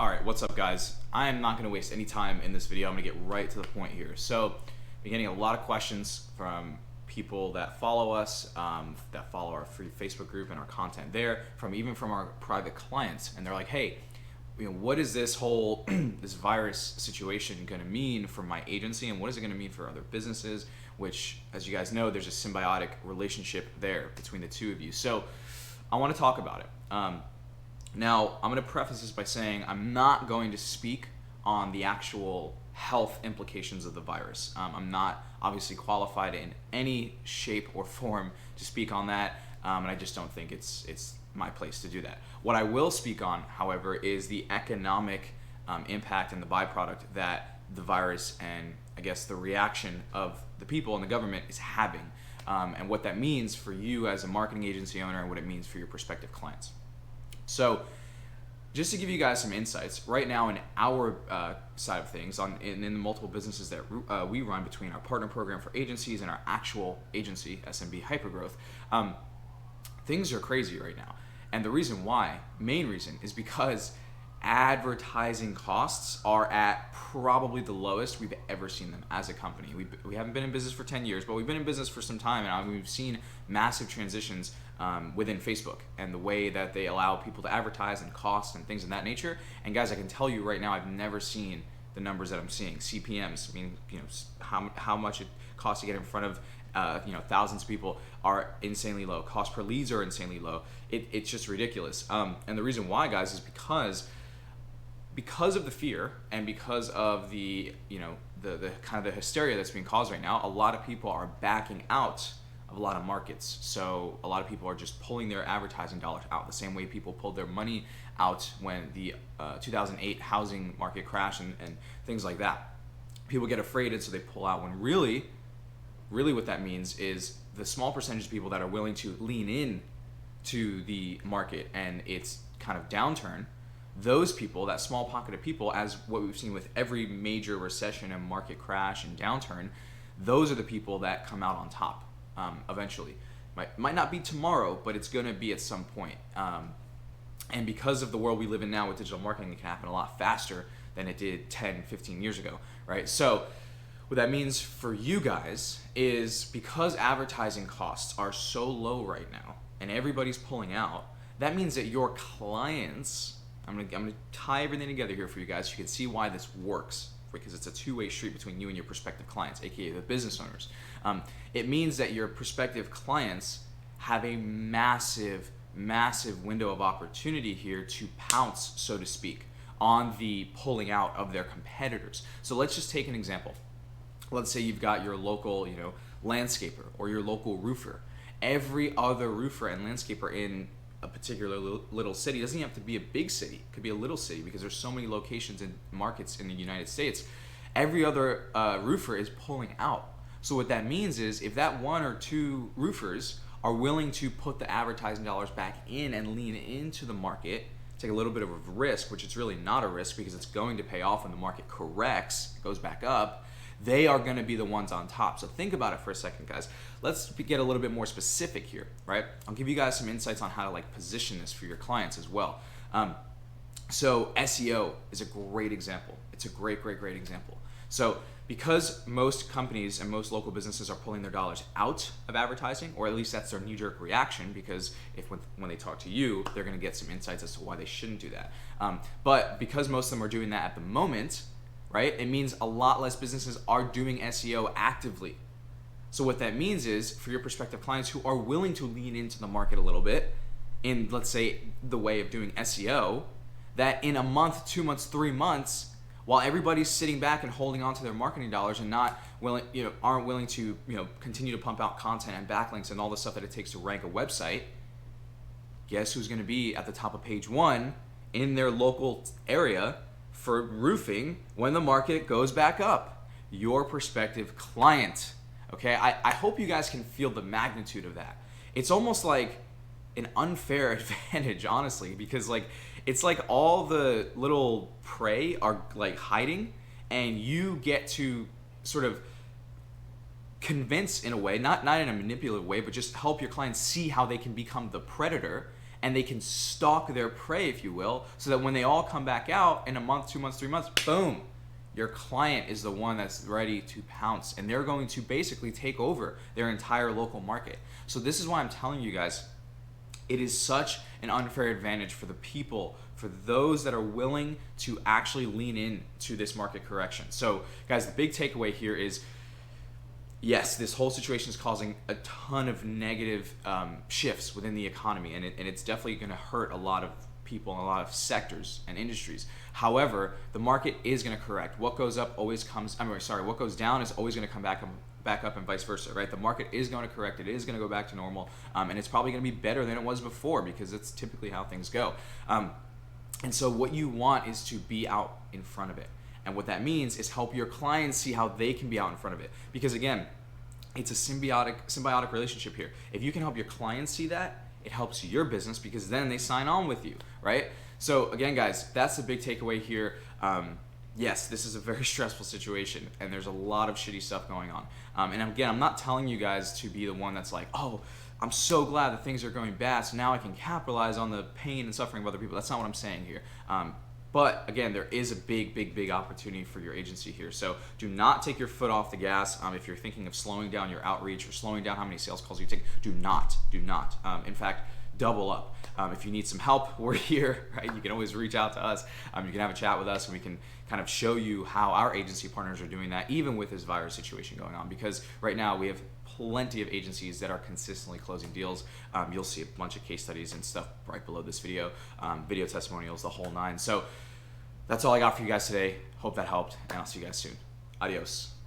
Alright, what's up guys? I am not going to waste any time in this video. I'm going to get right to the point here. So, I'm getting a lot of questions from people that follow us, that follow our free Facebook group and our content there, even from our private clients. And they're like, hey, what is this whole this virus situation going to mean for my agency, and what is it going to mean for other businesses? Which, as you guys know, there's a symbiotic relationship there between the two of you. So, I want to talk about it. Now, I'm going to preface this by saying I'm not going to speak on the actual health implications of the virus. I'm not obviously qualified in any shape or form to speak on that, and I just don't think it's my place to do that. What I will speak on, however, is the economic impact and the byproduct that the virus and I guess the reaction of the people and the government is having, and what that means for you as a marketing agency owner and what it means for your prospective clients. So, just to give you guys some insights, right now in our side of things, in the multiple businesses that we run between our partner program for agencies and our actual agency, SMB Hypergrowth, things are crazy right now. And the reason why, main reason, is because advertising costs are at probably the lowest we've ever seen them as a company. We haven't been in business for 10 years, but we've been in business for some time, and we've seen massive transitions within Facebook and the way that they allow people to advertise and costs and things of that nature. And guys, I can tell you right now, I've never seen the numbers that I'm seeing. CPMs, meaning how much it costs to get in front of thousands of people, are insanely low. Cost per leads are insanely low. It's just ridiculous. And the reason why, guys, is because of the fear and because of the kind of the hysteria that's being caused right now. A lot of people are backing out of a lot of markets. So a lot of people are just pulling their advertising dollars out the same way people pulled their money out when the 2008 housing market crashed and things like that. People get afraid, and so they pull out, when really what that means is the small percentage of people that are willing to lean in to the market and its kind of downturn, those people, that small pocket of people, as what we've seen with every major recession and market crash and downturn, those are the people that come out on top eventually. Might not be tomorrow, but it's going to be at some point. And because of the world we live in now with digital marketing, it can happen a lot faster than it did 10, 15 years ago, right? So what that means for you guys is, because advertising costs are so low right now and everybody's pulling out, that means that your clients, I'm gonna tie everything together here for you guys so you can see why this works, because it's a two-way street between you and your prospective clients, aka the business owners. It means that your prospective clients have a massive window of opportunity here to pounce, so to speak, on the pulling out of their competitors. So let's just take an example. Let's say you've got your local, landscaper or your local roofer. Every other roofer and landscaper in a particular little city, doesn't even have to be a big city, it could be a little city, because there's so many locations and markets in the United States. Every other roofer is pulling out. So what that means is, if that one or two roofers are willing to put the advertising dollars back in and lean into the market, take a little bit of a risk, which it's really not a risk because it's going to pay off when the market corrects, goes back up, they are going to be the ones on top. So think about it for a second, guys. Let's get a little bit more specific here, right? I'll give you guys some insights on how to position this for your clients as well. So SEO is a great example. It's a great example. So because most companies and most local businesses are pulling their dollars out of advertising, or at least that's their knee-jerk reaction, because when they talk to you, they're going to get some insights as to why they shouldn't do that. But because most of them are doing that at the moment, right, it means a lot less businesses are doing SEO actively. So what that means is, for your prospective clients who are willing to lean into the market a little bit in, let's say, the way of doing SEO, that in a month, 2 months, 3 months, while everybody's sitting back and holding on to their marketing dollars and aren't willing to continue to pump out content and backlinks and all the stuff that it takes to rank a website, guess who's going to be at the top of page 1 in their local area for roofing when the market goes back up? Your prospective client. Okay, I hope you guys can feel the magnitude of that. It's almost like an unfair advantage, honestly, because it's like all the little prey are hiding, and you get to sort of convince, in a way, not in a manipulative way, but just help your clients see how they can become the predator and they can stalk their prey, if you will, so that when they all come back out in a month, 2 months, 3 months, boom, your client is the one that's ready to pounce, and they're going to basically take over their entire local market. So this is why I'm telling you guys, it is such an unfair advantage for the people, for those that are willing to actually lean in to this market correction. So guys, the big takeaway here is, yes, this whole situation is causing a ton of negative shifts within the economy, and it's definitely going to hurt a lot of people in a lot of sectors and industries. However, the market is going to correct. What goes up always comes, what goes down is always going to come back up, and vice versa, right? The market is going to correct. It is going to go back to normal, and it's probably going to be better than it was before, because it's typically how things go. And so what you want is to be out in front of it. And what that means is help your clients see how they can be out in front of it. Because again, it's a symbiotic relationship here. If you can help your clients see that, it helps your business, because then they sign on with you, right? So again, guys, that's the big takeaway here. Yes, this is a very stressful situation, and there's a lot of shitty stuff going on. And again, I'm not telling you guys to be the one that's like, oh, I'm so glad that things are going bad, so now I can capitalize on the pain and suffering of other people. That's not what I'm saying here. But again, there is a big opportunity for your agency here. So do not take your foot off the gas. If you're thinking of slowing down your outreach or slowing down how many sales calls you take, do not. In fact, double up. If you need some help, we're here, right? You can always reach out to us. You can have a chat with us, and we can kind of show you how our agency partners are doing that, even with this virus situation going on. Because right now we have plenty of agencies that are consistently closing deals. You'll see a bunch of case studies and stuff right below this video, video testimonials, the whole nine. So that's all I got for you guys today. Hope that helped, and I'll see you guys soon. Adios.